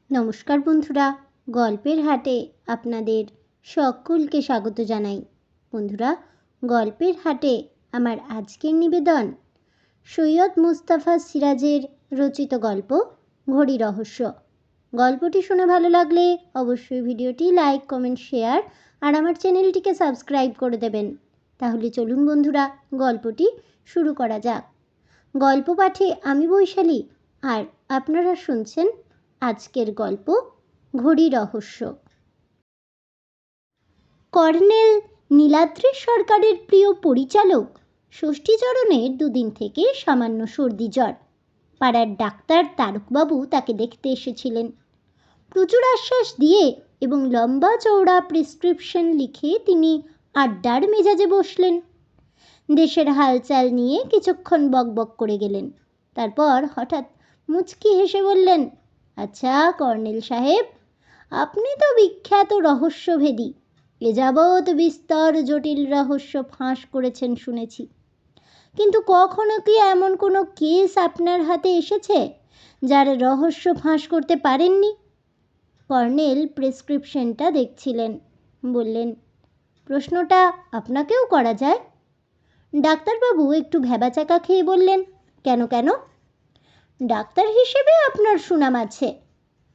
নমস্কার বন্ধুরা, গল্পের হাটে আপনাদের সকলকে স্বাগত জানাই। বন্ধুরা, গল্পের হাটে আমার আজকের নিবেদন সৈয়দ মুস্তাফা সিরাজের রচিত গল্প ঘড়ি রহস্য। গল্পটি শুনে ভালো লাগলে অবশ্যই ভিডিওটি লাইক, কমেন্ট, শেয়ার আর আমার চ্যানেলটিকে সাবস্ক্রাইব করে দেবেন। তাহলে চলুন বন্ধুরা, গল্পটি শুরু করা যাক। গল্প পাঠে আমি বৈশালী, আর আপনারা শুনছেন আজকের গল্প ঘড়ি রহস্য। কর্নেল নীলাদ্রি সরকারের প্রিয় পরিচালক ষষ্ঠীচরণের দুদিন থেকে সামান্য সর্দি জ্বর। পাড়ার ডাক্তার তারকবাবু তাকে দেখতে এসেছিলেন। প্রচুর আশ্বাস দিয়ে এবং লম্বা চওড়া প্রেসক্রিপশন লিখে তিনি আড্ডার মেজাজে বসলেন। দেশের হালচাল নিয়ে কিছুক্ষণ বকবক করে গেলেন। তারপর হঠাৎ মুচকি হেসে বললেন, আচ্ছা কর্নেল সাহেব, আপনি তো বিখ্যাত রহস্যভেদী। এ যাবৎ বিস্তর জটিল রহস্য ফাঁস করেছেন শুনেছি, কিন্তু কখনো কি এমন কোনো কেস আপনার হাতে এসেছে যার রহস্য ফাঁস করতে পারেননি? কর্নেল প্রেসক্রিপশনটা দেখছিলেন। বললেন, প্রশ্নটা আপনাকেও করা যায়। ডাক্তারবাবু একটু ভ্যাবাচাকা খেয়ে বললেন, কেন কেন? ডাক্তার হিসেবে আপনার সুনাম আছে।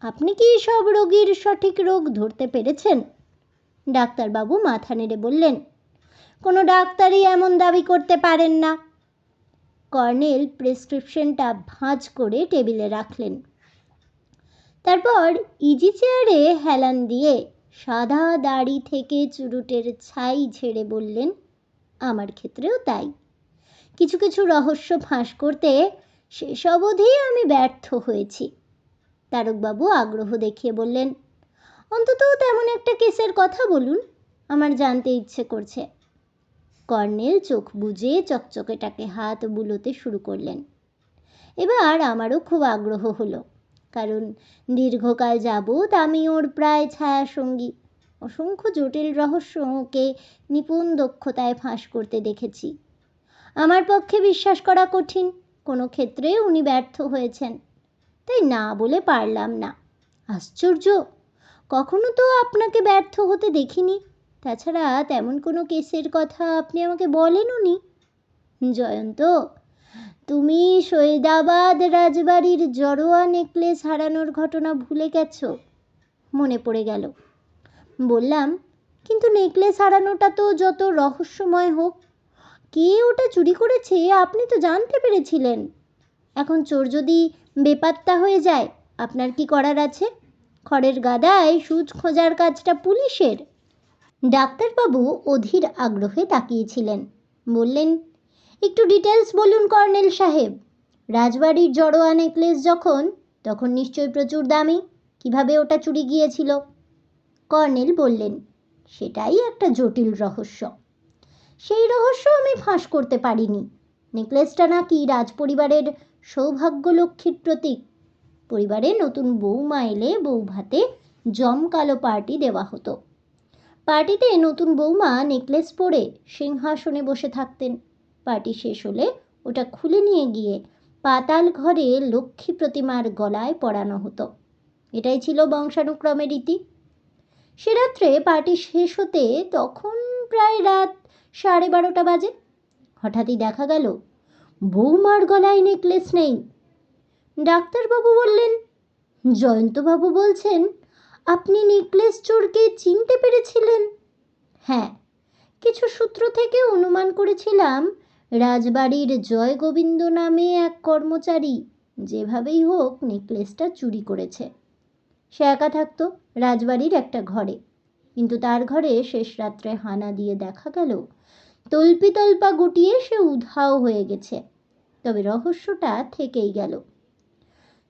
আপনি কি সব রোগীর সঠিক রোগ ধরতে পেরেছেন? ডাক্তারবাবু মাথা নেড়ে বললেন, কোনো ডাক্তারই এমন দাবি করতে পারেন না। কর্নেল প্রেসক্রিপশনটা ভাঁজ করে টেবিলে রাখলেন। তারপর ইজি চেয়ারে হেলান দিয়ে সাদা দাড়ি থেকে চুরুটের ছাই ঝেড়ে বললেন, আমার ক্ষেত্রেও তাই। কিছু কিছু রহস্য ফাঁস করতে শেষ অবধি আমি ব্যর্থ হয়েছি। তারকবাবু আগ্রহ দেখিয়ে বললেন, অন্তত তেমন একটা কেসের কথা বলুন, আমার জানতে ইচ্ছে করছে। কর্নেল চোখ বুজে চকচকেটাকে হাত বুলোতে শুরু করলেন। এবার আমারও খুব আগ্রহ হলো, কারণ দীর্ঘকাল যাবৎ আমি ওর প্রায় ছায়াসঙ্গী। অসংখ্য জটিল রহস্য ওকে নিপুণ দক্ষতায় ফাঁস করতে দেখেছি। আমার পক্ষে বিশ্বাস করা কঠিন কোনো ক্ষেত্রে উনি ব্যর্থ হয়েছেন, তাই না বলে পারলাম না। আশ্চর্য, কখনো তো আপনাকে ব্যর্থ হতে দেখিনি। তাছাড়া তেমন কোনো কেসের কথা আপনি আমাকে বলেনও নি। জয়ন্ত, তুমি সৈয়দাবাদ রাজবাড়ির জড়োয়া নেকলেস হারানোর ঘটনা ভুলে গেছো? মনে পড়ে গেল। বললাম, কিন্তু নেকলেস হারানোটা তো যত রহস্যময় হোক, কে ওটা চুরি করেছে আপনি তো জানতে পেরেছিলেন। এখন চোর যদি বেপাত্তা হয়ে যায়, আপনার কি করার আছে? খড়ের গাদায় সুচ খোঁজার কাজটা পুলিশের। ডাক্তারবাবু অধীর আগ্রহে তাকিয়েছিলেন। বললেন, একটু ডিটেলস বলুন কর্নেল সাহেব। রাজবাড়ির জড়োয়া নেকলেস তখন নিশ্চয়ই প্রচুর দামি। কিভাবে ওটা চুরি গিয়েছিল? কর্নেল বললেন, সেটাই একটা জটিল রহস্য। সেই রহস্য আমি ফাঁস করতে পারিনি। নেকলেসটা নাকি রাজপরিবারের সৌভাগ্যলক্ষ্মীর প্রতীক। পরিবারে নতুন বৌমা এলে বউ ভাতে জমকালো পার্টি দেওয়া হতো। পার্টিতে নতুন বৌমা নেকলেস পরে সিংহাসনে বসে থাকতেন। পার্টি শেষ হলে ওটা খুলে নিয়ে গিয়ে পাতাল ঘরে লক্ষ্মী প্রতিমার গলায় পরানো হতো। এটাই ছিল বংশানুক্রমের রীতি। সে রাত্রে পার্টি শেষ হতে তখন প্রায় রাত 12:30 বাজে। হঠাৎই দেখা গেল বৌমার গলায় নেকলেস নেই। ডাক্তারবাবু বললেন, জয়ন্তবাবু বলছেন আপনি নেকলেস চোরকে চিনতে পেরেছিলেন? হ্যাঁ, কিছু সূত্র থেকে অনুমান করেছিলাম রাজবাড়ির জয়গোবিন্দ নামে এক কর্মচারী যেভাবেই হোক নেকলেসটা চুরি করেছে। সে একা থাকতো রাজবাড়ির একটা ঘরে, কিন্তু তার ঘরে শেষ রাত্রে হানা দিয়ে দেখা গেল তল্পিতল্পা গুটিয়ে সে উধাও হয়ে গেছে। তবে রহস্যটা থেকেই গেল,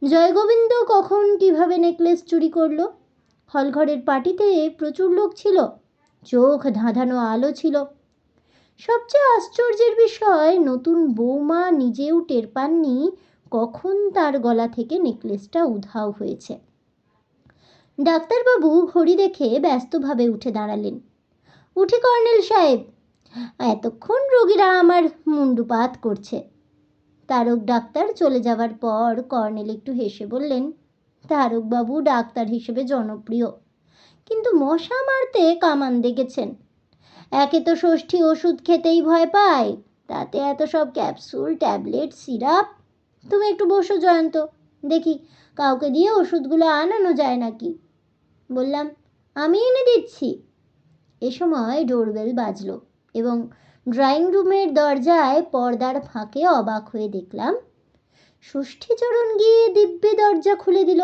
জয়গোবিন্দ কখন কিভাবে নেকলেস চুরি করলো? হলঘরের পার্টিতে প্রচুর লোক ছিল, চোখ ধাঁধানো আলো ছিল। সবচেয়ে আশ্চর্যের বিষয়, নতুন বৌমা নিজেও টের পাননি কখন তার গলা থেকে নেকলেসটা উধাও হয়েছে। ডাক্তারবাবু ঘড়ি দেখে ব্যস্তভাবে উঠে দাঁড়ালেন। উঠি কর্নেল সাহেব, এতক্ষণ রোগীরা আমার মুন্ডুপাত করছে। তারক ডাক্তার চলে যাওয়ার পর কর্নেল একটু হেসে বললেন, তারকবাবু ডাক্তার হিসেবে জনপ্রিয়, কিন্তু মশা মারতে কামান দেখেছেন। একে তো ষষ্ঠী ওষুধ খেতেই ভয় পায়, তাতে এত সব ক্যাপসুল, ট্যাবলেট, সিরাপ। তুমি একটু বসো জয়ন্ত, দেখি কাউকে দিয়ে ওষুধগুলো আনানো যায় নাকি। বললাম, আমি এনে দিচ্ছি। এ সময় ডোরবেল বাজলো এবং ড্রয়িং রুমের দরজায় পর্দার ফাঁকে অবাক হয়ে দেখলাম ষষ্ঠীচরণ গিয়ে দিব্যে দরজা খুলে দিল।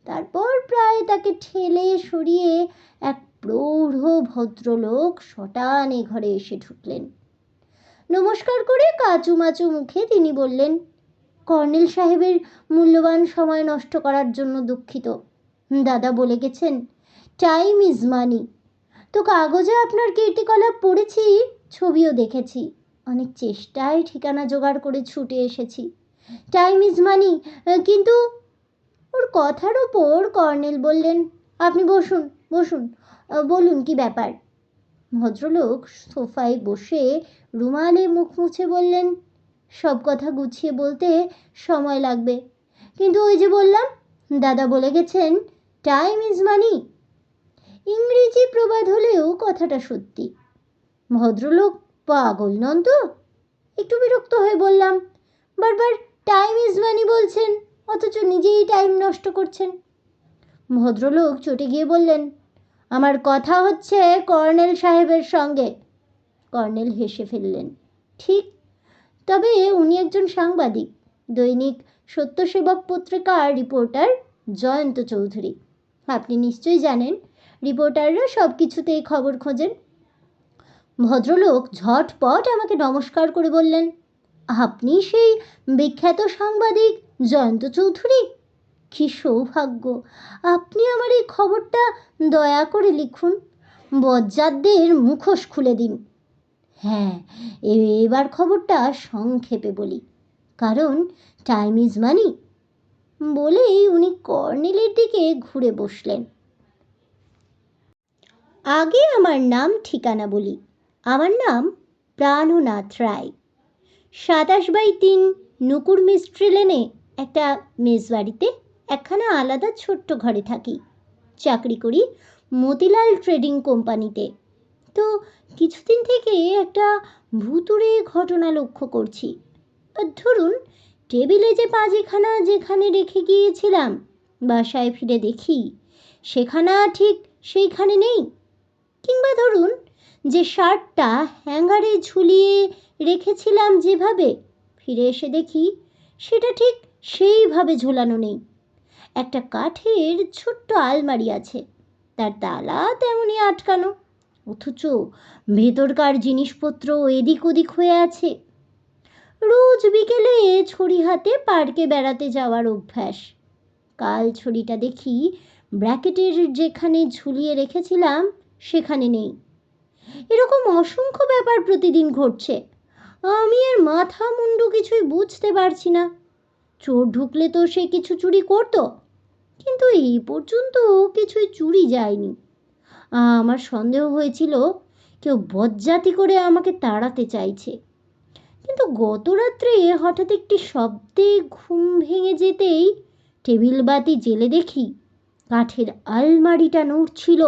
তারপর প্রায় তাকে ঠেলে সরিয়ে এক প্রৌঢ় ভদ্রলোক সটানে ঘরে এসে ঢুকলেন। নমস্কার করে কাচুমাচু মুখে তিনি বললেন, কর্নেল সাহেবের মূল্যবান সময় নষ্ট করার জন্য দুঃখিত। দাদা বলে গেছেন, টাইম ইজ মানি। তো কাগজে আপনার কীর্তিকলাপ পড়েছি, ছবিও দেখেছি। অনেক চেষ্টায় ঠিকানা জোগাড় করে ছুটে এসেছি। Time is money. কিন্তু ওর কথার ওপর কর্নেল বললেন, আপনি বসুন বসুন, বলুন কি ব্যাপার। ভদ্রলোক সোফায় বসে রুমালে মুখ মুছে বললেন, সব কথা গুছিয়ে বলতে সময় লাগবে, কিন্তু ওই যে বললাম, দাদা বলে গেছেন টাইম ইজ মানি। ইংরেজি প্রবাদ হলেও কথাটা সত্যি। ভদ্রলোক পাগল নন তো? একটু বিরক্ত হয়ে বললাম, বারবার টাইম ইজ মানি বলছেন, অথচ নিজেই টাইম নষ্ট করছেন। ভদ্রলোক চটে গিয়ে বললেন, আমার কথা হচ্ছে কর্নেল সাহেবের সঙ্গে। কর্নেল হেসে ফেললেন, ঠিক, তবে উনি একজন সাংবাদিক, দৈনিক সত্যসেবক পত্রিকার রিপোর্টার জয়ন্ত চৌধুরী। আপনি নিশ্চয়ই জানেন, রিপোর্টাররা সব কিছুতেই খবর খোঁজেন। ভদ্রলোক ঝটপট আমাকে নমস্কার করে বললেন, আপনি সেই বিখ্যাত সাংবাদিক জয়ন্ত চৌধুরী? কি সৌভাগ্য! আপনি আমার এই খবরটা দয়া করে লিখুন, বজ্জাতদের মুখোশ খুলে দিন। হ্যাঁ, এবার খবরটা সংক্ষেপে বলি, কারণ টাইম ইজ মানি। বলেই উনি কর্নেলের দিকে ঘুরে বসলেন। আগে আমার নাম ঠিকানা বলি। আমার নাম প্রাণনাথ রায়। 27/3 নুকুর মিস্ট্রি লেনে একটা মেসবাড়িতে একখানা আলাদা ছোট্ট ঘরে থাকি। চাকরি করি মতিলাল ট্রেডিং কোম্পানিতে। তো কিছুদিন থেকে একটা ভুতুড়ে ঘটনা লক্ষ্য করছি। ধরুন, টেবিলে যে পাঁজিখানা যেখানে রেখে গিয়েছিলাম, বাসায় ফিরে দেখি সেখানা ঠিক সেইখানে নেই। কিংবা ধরুন, যে শার্টটা হ্যাঙ্গারে ঝুলিয়ে রেখেছিলাম যেভাবে, ফিরে এসে দেখি সেটা ঠিক সেইভাবে ঝোলানো নেই। একটা কাঠের ছোট্ট আলমারি আছে, তার তালা তেমনই আটকানো, অথচ ভেতরকার জিনিসপত্র এদিক ওদিক হয়ে আছে। রোজ বিকেলে ছড়ি হাতে পার্কে বেড়াতে যাওয়ার অভ্যাস। কাল ছড়িটা দেখি ব্র্যাকেটের যেখানে ঝুলিয়ে রেখেছিলাম সেখানে নেই। এরকম অসংখ্য ব্যাপার প্রতিদিন ঘটছে। আমি এর মাথা মুন্ডু কিছুই বুঝতে পারছি না। চোর ঢুকলে তো সে কিছু চুরি করতো, কিন্তু এই পর্যন্ত কিছুই চুরি যায়নি। আমার সন্দেহ হয়েছিল কেউ বজ্জাতি করে আমাকে তাড়াতে চাইছে। কিন্তু গত রাত্রে হঠাৎ একটি শব্দে ঘুম ভেঙে যেতেই টেবিল বাতি জেলে দেখি কাঠের আলমারিটা নড়ছিল।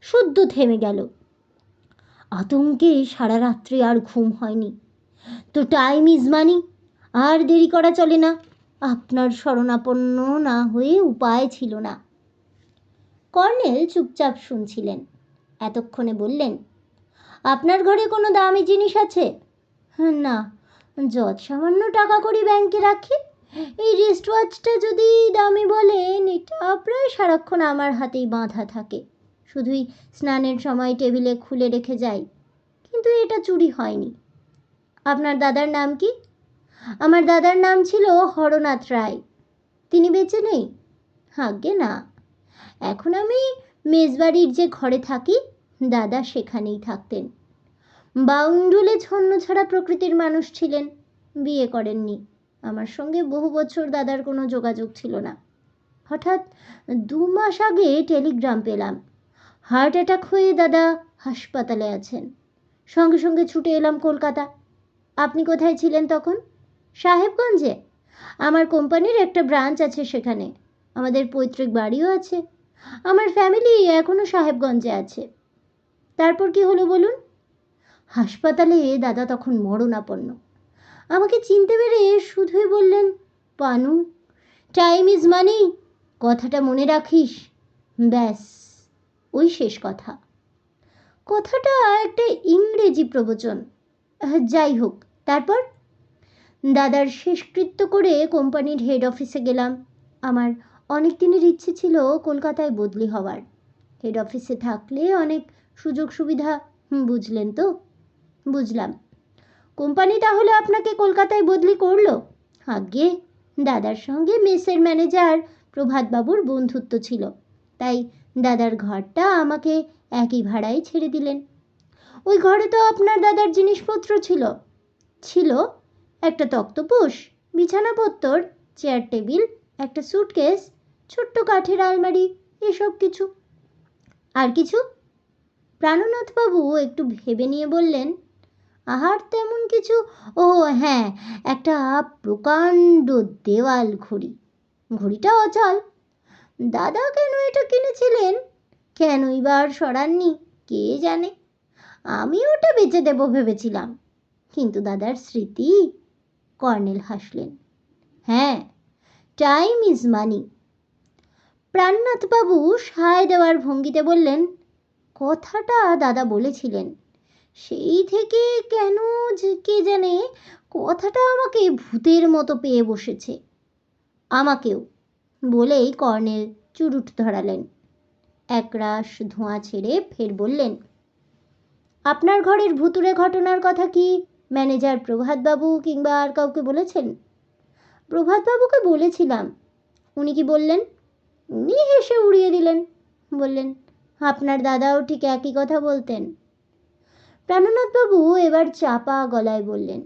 সদ্য থেমে গেল। আতঙ্কে সারা রাত্রে আর ঘুম হয়নি। তো টাইম ইজ মানি, আর দেরি করা চলে না। আপনার শরণাপন্ন না হয়ে উপায় ছিল না। কর্নেল চুপচাপ শুনছিলেন। এতক্ষণে বললেন, আপনার ঘরে কোনো দামি জিনিস আছে? না, যত সামান্য টাকা করি ব্যাংকে রাখি। এই রিস্ট ওয়াচটা যদি দামি বলেন, এটা প্রায় সারাক্ষণ আমার হাতেই বাঁধা থাকে। শুধুই স্নানের সময় টেবিলে খুলে রেখে যাই, কিন্তু এটা চুরি হয়নি। আপনার দাদার নাম কি? আমার দাদার নাম ছিল হরনাথ রায়। তিনি বেঁচে নেই? আজ্ঞে না। এখন আমি মেজবাড়ির যে ঘরে থাকি, দাদা সেখানেই থাকতেন। বাউন্ডুলে ছন্নছাড়া প্রকৃতির মানুষ ছিলেন, বিয়ে করেননি। আমার সঙ্গে বহু বছর দাদার কোনো যোগাযোগ ছিল না। হঠাৎ 2 মাস আগে টেলিগ্রাম পেলাম, হার্ট অ্যাটাক হয়ে দাদা হাসপাতালে আছেন। সঙ্গে সঙ্গে ছুটে এলাম কলকাতা। আপনি কোথায় ছিলেন তখন? সাহেবগঞ্জে। আমার কোম্পানির একটা ব্রাঞ্চ আছে সেখানে। আমাদের পৈতৃক বাড়িও আছে। আমার ফ্যামিলি এখনও সাহেবগঞ্জে আছে। তারপর কি হলো বলুন? হাসপাতালে দাদা তখন মরণাপন্ন। আমাকে চিনতে পেরে শুধুই বললেন, পানু, টাইম ইজ মানি, কথাটা মনে রাখিস। ব্যাস, ওই শেষ কথা। কথাটা একটা ইংরেজি প্রবচন। যাই হোক, তারপর দাদার শেষকৃত্য করে কোম্পানির হেড অফিসে গেলাম। আমার অনেক দিনের ইচ্ছে ছিল কলকাতায় বদলি হওয়ার। হেড অফিসে থাকলে অনেক সুযোগ সুবিধা, বুঝলেন তো? বুঝলাম। কোম্পানি তাহলে আপনাকে কলকাতায় বদলি করলো? আজ্ঞে, দাদার সঙ্গে মেসের ম্যানেজার প্রভাতবাবুর বন্ধুত্ব ছিল, তাই দাদার ঘরটা আমাকে একই ভাড়ায় ছেড়ে দিলেন। ওই ঘরে তো আপনার দাদার জিনিসপত্র ছিল। ছিল একটা তক্তপোষ, বিছানাপত্তর, চেয়ার টেবিল, একটা সুটকেস, ছোট্ট কাঠের আলমারি, এসব কিছু। আর কিছু? প্রাণনাথবাবু একটু ভেবে নিয়ে বললেন, আর তেমন কিছু, ও হ্যাঁ, একটা প্রকাণ্ড দেওয়াল ঘড়ি। ঘড়িটা অচল। দাদা কেন এটা কিনেছিলেন, কেনই বা আর সরাননি, কে জানে। আমি ওটা বেচে দেবো ভেবেছিলাম, কিন্তু দাদার স্মৃতি। কর্নেল হাসলেন। হ্যাঁ, টাইম ইজ মানি। প্রাণনাথবাবু সায় দেওয়ার ভঙ্গিতে বললেন, কথাটা দাদা বলেছিলেন, সেই থেকে কেন কে জানে কথাটা আমাকে ভূতের মতো পেয়ে বসেছে। আমাকেও। বলেই কর্নেল চুরুট ধরালেন। একরাশ ধোঁয়া ছেড়ে ফের বললেন, আপনার ঘরের ভুতুড়ে ঘটনার কথা কি ম্যানেজার প্রভাতবাবু কিংবা আর কাউকে বলেছেন? প্রভাতবাবুকে বলেছিলাম। উনি কি বললেন? উনি হেসে উড়িয়ে দিলেন। বললেন, আপনার দাদাও ঠিক একই কথা বলতেন। প্রাণনাথবাবু এবার চাপা গলায় বললেন,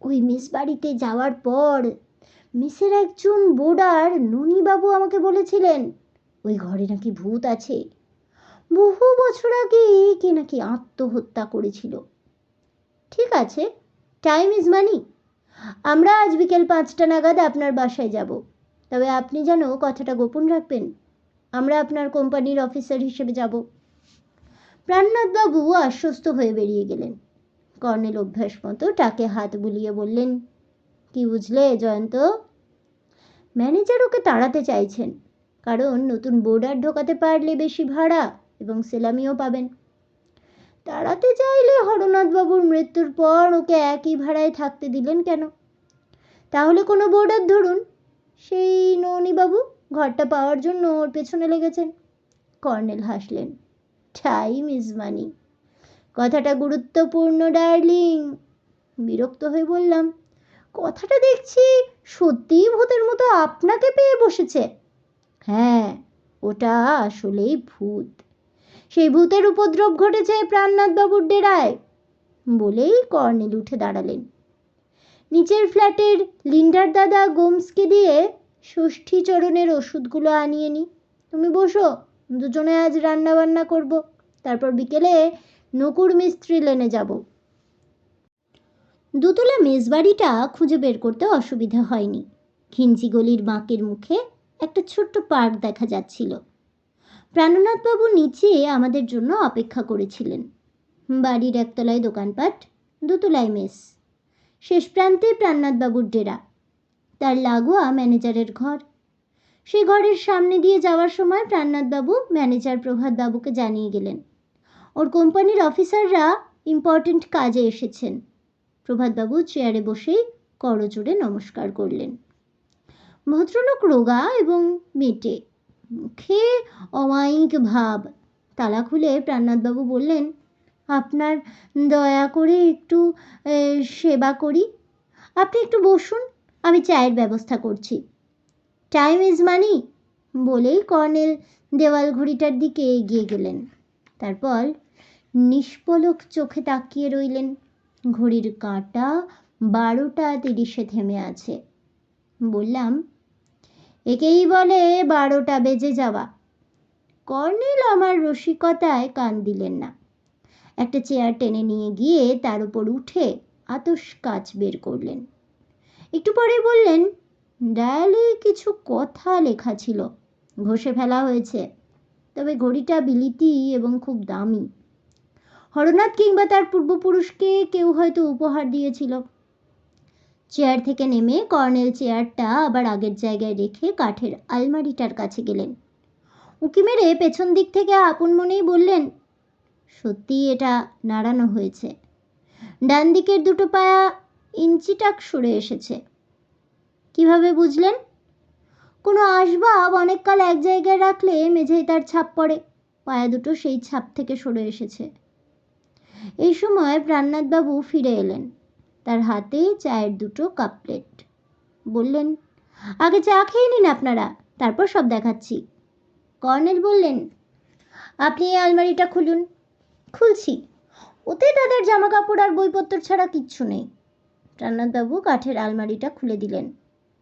ওই মেস বাড়িতে যাওয়ার পর মেসের একজন বোর্ডার ননীবাবু আমাকে বলেছিলেন ওই ঘরে নাকি ভূত আছে। বহু বছর আগে কে নাকি আত্মহত্যা করেছিল। ঠিক আছে, টাইম ইজ মানি। আমরা আজ বিকেল 5টা নাগাদ আপনার বাসায় যাব, তবে আপনি যেন কথাটা গোপন রাখবেন। আমরা আপনার কোম্পানির অফিসার হিসেবে যাব। প্রাণনাথবাবু আশ্বস্ত হয়ে বেরিয়ে গেলেন। কর্নেল অভ্যাস মতো টাকে হাত বুলিয়ে বললেন, কি বুঝলে জয়ন্ত? ম্যানেজার ওকে তাড়াতে চাইছেন, কারণ নতুন বোর্ডার ঢোকাতে পারলে বেশি ভাড়া এবং সেলামিও পাবেন। তাড়াতে চাইলে হরনাথবাবুর মৃত্যুর পর ওকে একই ভাড়ায় থাকতে দিলেন কেন? তাহলে কোনো বোর্ডার ধরুন, সেই ননীবাবু ঘরটা পাওয়ার জন্য ওর পেছনে লেগেছেন। কর্নেল হাসলেন। Time is money. কথাটা গুরুত্বপূর্ণ ডার্লিং। বিরক্ত হয়ে বললাম, কথাটা দেখছি সত্যিই ভূতের মতো আপনাকে পেয়ে বসেছে। হ্যাঁ, ওটা আসলেই ভূত। সেই ভূতের উপদ্রব ঘটেছে প্রাণনাথবাবুর ডেরায়। বলেই কর্নেল উঠে দাঁড়ালেন। নিচের ফ্ল্যাটের লিন্ডার দাদা গোমসকে দিয়ে ষষ্ঠীচরণের ওষুধগুলো আনিয়ে নি। তুমি বসো, দুজনে আজ রান্না বান্না করব, তারপর বিকেলে নকুর মিস্ত্রি লেনে যাব। দুতলা মেজবাড়িটা খুঁজে বের করতে অসুবিধা হয়নি। ঘিঞ্জি গলির বাঁকের মুখে একটা ছোট্ট পার্ক দেখা যাচ্ছিল। প্রাণনাথবাবু নিচে আমাদের জন্য অপেক্ষা করেছিলেন। বাড়ির একতলায় দোকানপাট, দুতলায় মেস, শেষ প্রান্তে প্রাণনাথবাবুর ডেরা, তার লাগোয়া ম্যানেজারের ঘর। সেই ঘরের সামনে দিয়ে যাওয়ার সময় প্রাণনাথবাবু ম্যানেজার প্রভাতবাবুকে জানিয়ে গেলেন ওর কোম্পানির অফিসাররা ইম্পর্ট্যান্ট কাজে এসেছেন। প্রভাতবাবু চেয়ারে বসেই করজোড়ে নমস্কার করলেন। ভদ্রলোক রোগা এবং মেটে, মুখে অমায়িক ভাব। তালা খুলে প্রাণনাথবাবু বললেন, আপনার দয়া করে একটু সেবা করি। আপনি একটু বসুন, আমি চায়ের ব্যবস্থা করছি। Time is money. বলেই কর্নেল দেওয়াল ঘড়িটার দিকে এগিয়ে গেলেন। তারপর নিষ্পলক চোখে তাকিয়ে রইলেন। ঘড়ির কাঁটা 12:30 থেমে আছে। বললাম, একেই বলে 12টা বেজে যাওয়া। কর্নেল আমার রসিকতায় কান দিলেন না। একটা চেয়ার টেনে নিয়ে গিয়ে তার উপর উঠে আতশ কাচ বের করলেন। একটু পরে বললেন, ডায়ালে কিছু কথা লেখা ছিল, ঘষে ফেলা হয়েছে, তবে ঘড়িটা বিলিতি এবং খুব দামি। হরনাথ কিংবা তার পূর্বপুরুষকে কেউ হয়তো উপহার দিয়েছিল। চেয়ার থেকে নেমে কর্নেল চেয়ারটা আবার আগের জায়গায় রেখে কাঠের আলমারিটার কাছে গেলেন। উঁকি মেরে পেছন দিক থেকে আপন মনেই বললেন, সত্যিই এটা নাড়ানো হয়েছে। ডান দিকের দুটো পায়া ইঞ্চিটাক সরে এসেছে। কিভাবে বুঝলেন? কোনো আসবাব অনেককাল এক জায়গায় রাখলে মেঝেয় তার ছাপ পড়ে, পায়া দুটো সেই ছাপ থেকে সরে এসেছে। এই সময় প্রাণনাথবাবু ফিরে এলেন, তার হাতে চায়ের দুটো কাপ প্লেট। বললেন, আগে চা খেয়ে নিন আপনারা, তারপর সব দেখাচ্ছি। কর্নেল বললেন, আপনি এই আলমারিটা খুলুন। খুলছি, ওতে দাদার জামা কাপড় আর বইপত্র ছাড়া কিচ্ছু নেই। প্রাণনাথবাবু কাঠের আলমারিটা খুলে দিলেন।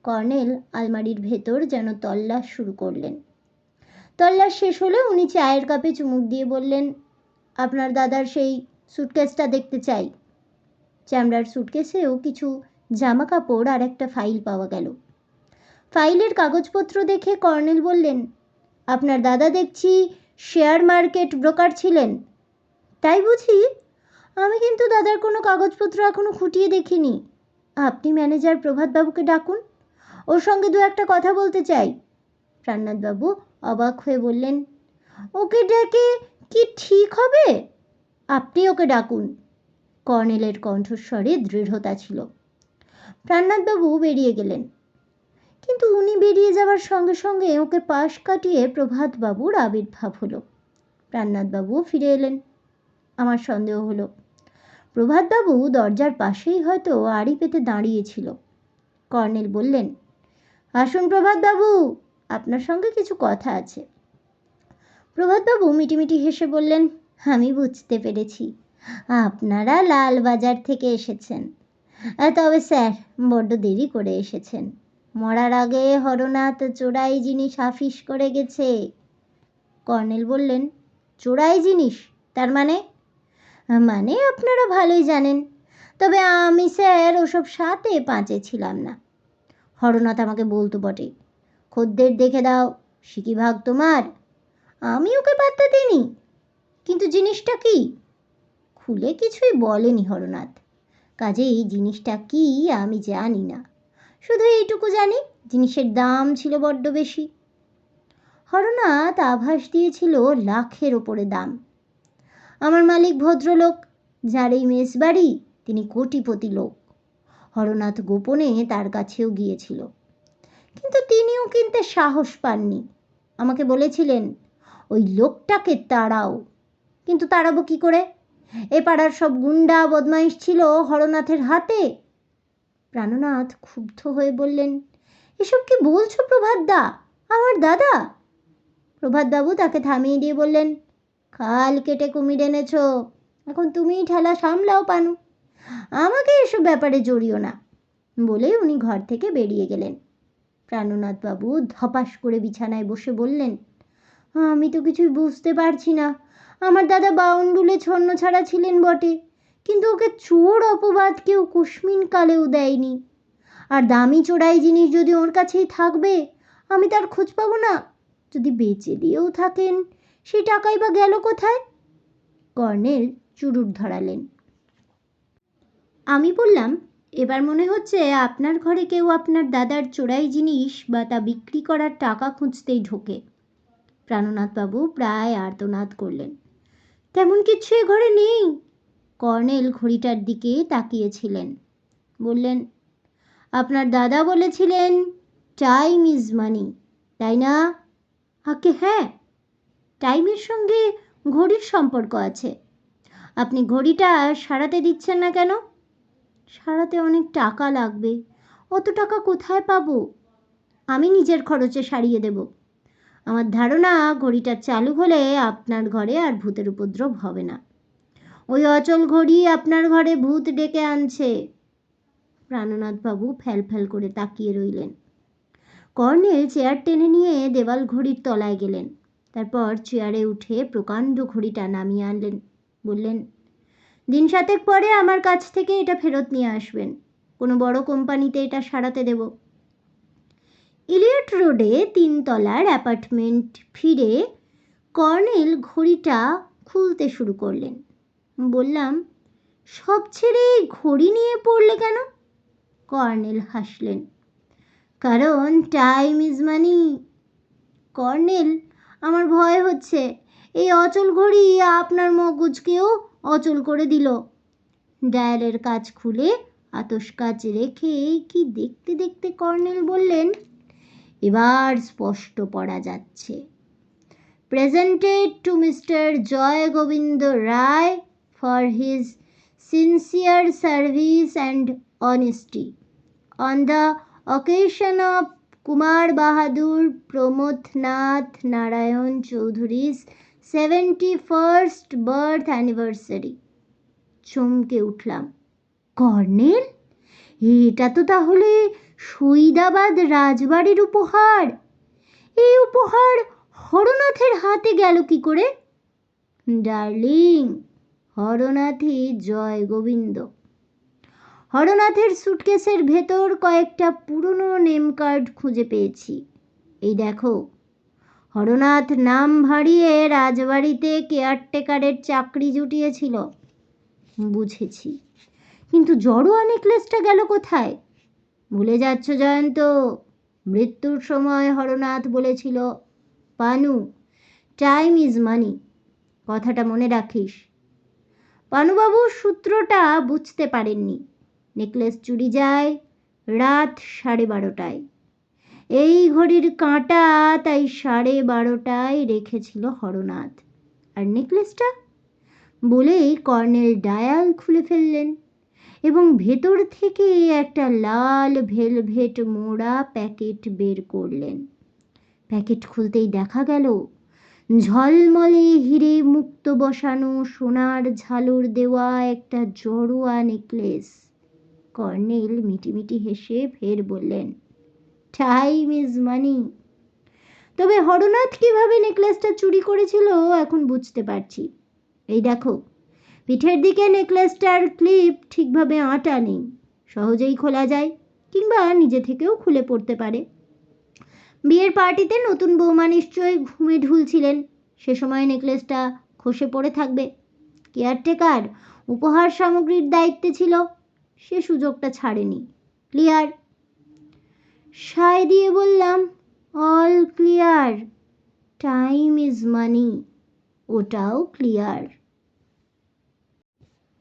কর্নেল আলমারির ভেতর যেন তল্লাশ শুরু করলেন। তল্লাশ শেষ হলে উনি চায়ের কাপে চুমুক দিয়ে বললেন, আপনার দাদার সেই সুটকেসটা দেখতে চাই। চামড়ার সুটকেসেও কিছু জামা কাপড় আর একটা ফাইল পাওয়া গেল। ফাইলের কাগজপত্র দেখে কর্নেল বললেন, আপনার দাদা দেখছি শেয়ার মার্কেট ব্রোকার ছিলেন, তাই বুঝি? আমি কিন্তু দাদার কোনো কাগজপত্র এখনো খুঁটিয়ে দেখিনি। আপনি ম্যানেজার প্রভাতবাবুকে ডাকুন, ওর সঙ্গে দু একটা কথা বলতে চাই। প্রাণনাথবাবু অবাক হয়ে বললেন, ওকে ডেকে কি ঠিক হবে? আপনি ওকে ডাকুন। কর্নেলের কণ্ঠস্বরে দৃঢ়তা ছিল। প্রাণনাথবাবু বেরিয়ে গেলেন, কিন্তু উনি বেরিয়ে যাওয়ার সঙ্গে সঙ্গে ওকে পাশ কাটিয়ে প্রভাতবাবুর আবির্ভাব হলো। প্রাণনাথবাবু ফিরে এলেন। আমার সন্দেহ হলো, প্রভাতবাবু দরজার পাশেই হয়তো আড়ি পেতে দাঁড়িয়েছিল। কর্নেল বললেন, আসুন প্রভাতবাবু, আপনার সঙ্গে কিছু কথা আছে। প্রভাতবাবু মিটিমিটি হেসে বললেন, আমি বুঝতে পেরেছি, আপনারা লালবাজার থেকে এসেছেন। তবে স্যার, বড্ড দেরি করে এসেছেন। মরার আগে হরনাথ চোরাই জিনিস হাফিস করে গেছে। কর্নেল বললেন, চোরাই জিনিস? তার মানে? মানে আপনারা ভালোই জানেন, তবে আমি স্যার ওসব সাথে পাঁচে ছিলাম না। হরনাথ আমাকে বলতো বটে, খদ্দের দেখে দাও, সিকি ভাগ তোমার। আমি ওকে পাত্তা দিইনি। কিন্তু জিনিসটা কি? খুলে কিছুই বলেনি হরনাথ। কাজেই এই জিনিসটা কি আমি জানি না, শুধু এইটুকু জানি জিনিসের দাম ছিল বড্ড বেশি। হরনাথ আভাস দিয়েছিল লাখের ওপরে দাম। আমার মালিক ভদ্রলোক, যার এই মেসবাড়ি, তিনি কোটিপতি লোক। হরনাথ গোপনে তার কাছেও গিয়েছিল, কিন্তু তিনিও কিনতে সাহস পাননি। আমাকে বলেছিলেন, ওই লোকটাকে তাড়াও। কিন্তু তাড়াবো কি করে? এ পাড়ার সব গুন্ডা বদমাইশ ছিল হরনাথের হাতে। প্রাণনাথ ক্ষুব্ধ হয়ে বললেন, এসব কি বলছো প্রভাতদা? আমার দাদা? প্রভাতবাবু তাকে থামিয়ে দিয়ে বললেন, খাল কেটে কুমির এনেছ, এখন তুমিই ঠেলা সামলাও পানু, আমাকে এসব ব্যাপারে জড়িও না। বলে উনি ঘর থেকে বেরিয়ে গেলেন। প্রাণনাথবাবু ধপাস করে বিছানায় বসে বললেন, আমি তো কিছুই বুঝতে পারছি না। আমার দাদা বাউন্ডুলে ছন্ন ছাড়া ছিলেন বটে, কিন্তু ওকে চোর অপবাদ কেউ কুস্মিন কালেও দেয়নি। আর দামি চোরাই জিনিস যদি ওর কাছেই থাকবে, আমি তার খোঁজ পাবো না। যদি বেচে দিয়েও থাকেন, সেই টাকাই বা গেল কোথায়? কর্নেল চুরুট ধরালেন। আমি বললাম, এবার মনে হচ্ছে আপনার ঘরে কেউ আপনার দাদার চোরাই জিনিস বা তা বিক্রি করার টাকা খুঁজতেই ঢোকে। প্রাণনাথবাবু প্রায় আর্তনাদ করলেন, তেমন কিছু এ ঘরে নেই। কর্নেল ঘড়িটার দিকে তাকিয়েছিলেন। বললেন, আপনার দাদা বলেছিলেন টাইম ইজ মানি, তাই না? আগে হ্যাঁ, টাইমের সঙ্গে ঘড়ির সম্পর্ক আছে। আপনি ঘড়িটা সারাতে দিচ্ছেন না কেন? সারাতে অনেক টাকা লাগবে। অত টাকা কোথায় পাবো? আমি নিজের খরচে সারিয়ে দেব। আমার ধারণা ঘড়িটা চালু হলে আপনার ঘরে আর ভূতের উপদ্রব হবে না। ওই অচল ঘড়ি আপনার ঘরে ভূত ডেকে আনছে। প্রাণনাথবাবু ফ্যাল ফ্যাল করে তাকিয়ে রইলেন। কর্নেল চেয়ার টেনে নিয়ে দেওয়াল ঘড়ির তলায় গেলেন। তারপর চেয়ারে উঠে প্রকাণ্ড ঘড়িটা নামিয়ে আনলেন। বললেন, দিন 7 পরে আমার কাছ থেকে এটা ফেরত নিয়ে আসবেন। কোনো বড় কোম্পানিতে এটা সারাতে দেব। ইলিয়ট রোডে 3 তলার অ্যাপার্টমেন্ট ফিরে কর্নেল ঘড়িটা খুলতে শুরু করলেন। বললাম, সব ছেড়ে ঘড়ি নিয়ে পড়লে কেন? কর্নেল হাসলেন। কারণ টাইম ইজ মানি। কর্নেল, আমার ভয় হচ্ছে এই অচল ঘড়ি আপনার মগজকেও অচল করে দিল। ডায়ালের কাজ খুলে আতস কাজ রেখে কি দেখতে দেখতে কর্নেল বললেন, এবার স্পষ্ট পড়া যাচ্ছে। Presented to mister Joy Gobinda Roy for his sincere service and honesty on the occasion of Kumar Bahadur Pramathanath Narayan চৌধুরীর 71st বার্থ অ্যানিভার্সারি। চমকে উঠলাম। কর্নেল, এটা তো তাহলে সৈদাবাদ রাজবাড়ির উপহার। এই উপহার হরনাথের হাতে গেল কি করে? ডার্লিং, হরনাথই জয় গোবিন্দ। হরনাথের সুটকেসের ভেতর কয়েকটা পুরনো নেম কার্ড খুঁজে পেয়েছি। এই দেখো, হরনাথ নাম ভারিয়ে রাজবাড়িতে কেয়ারটেকারের চাকরি জুটিয়েছিল। বুঝেছি, কিন্তু জড়োয়া নেকলেসটা গেল কোথায়? ভুলে যাচ্ছ জয়ন্ত, মৃত্যুর সময় হরনাথ বলেছিল, পানু, টাইম ইজ মানি। কথাটা মনে রাখিস। পানুবাবু সূত্রটা বুঝতে পারেননি। নেকলেস চুরি যায় রাত 12:30টায়। এই ঘড়ির কাঁটা তাই 12:30টায় রেখেছিল হরনাথ। আর নেকলেসটা? বলেই কর্নেল ডায়াল খুলে ফেললেন এবং ভেতর থেকে একটা লাল ভেলভেট মোড়া প্যাকেট বের করলেন। প্যাকেট খুলতেই দেখা গেল ঝলমলে হিরে মুক্ত বসানো সোনার ঝালর দেওয়া একটা জড়োয়া নেকলেস। কর্নেল মিটিমিটি হেসে ফের বললেন, টাইম ইজ মানি। তবে হরনাথ কিভাবে নেকলেসটা চুরি করেছিল এখন বুঝতে পারছি। এই দেখো, পিঠের দিকে নেকলেসটার ক্লিপ ঠিকভাবে আঁটা নেই। সহজেই খোলা যায়, কিংবা নিজে থেকেও খুলে পড়তে পারে। বিয়ের পার্টিতে নতুন বৌমা নিশ্চয়ই ঘুমে ঢুলছিলেন, সে সময় নেকলেসটা খসে পড়ে থাকবে। কেয়ারটেকার উপহার সামগ্রীর দায়িত্বে ছিল, সে সুযোগটা ছাড়েনি। ক্লিয়ার? সায় দিয়ে বললাম, all clear. Time is money, ওটাও ক্লিয়ার।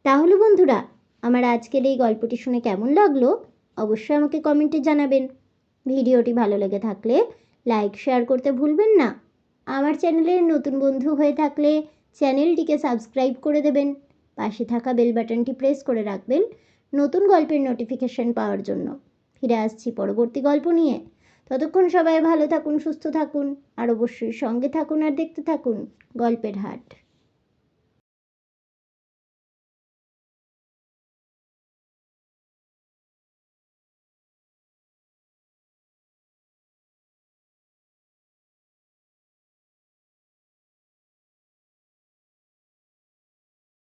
তাহলে বন্ধুরা, আমার আজকের এই গল্পটি শুনে কেমন লাগলো অবশ্যই আমাকে কমেন্টে জানাবেন। ভিডিওটি ভালো লেগে থাকলে লাইক শেয়ার করতে ভুলবেন না। আমার চ্যানেলের নতুন বন্ধু হয়ে থাকলে চ্যানেলটিকে সাবস্ক্রাইব করে দেবেন। পাশে থাকা বেল বাটনটি প্রেস করে রাখবেন নতুন গল্পের নোটিফিকেশন পাওয়ার জন্য। ফিরে আসছি পরবর্তী গল্প নিয়ে। ততক্ষণ সবাই ভালো থাকুন, সুস্থ থাকুন, আর অবশ্যই সঙ্গে থাকুন আর দেখতে থাকুন গল্পের হাট।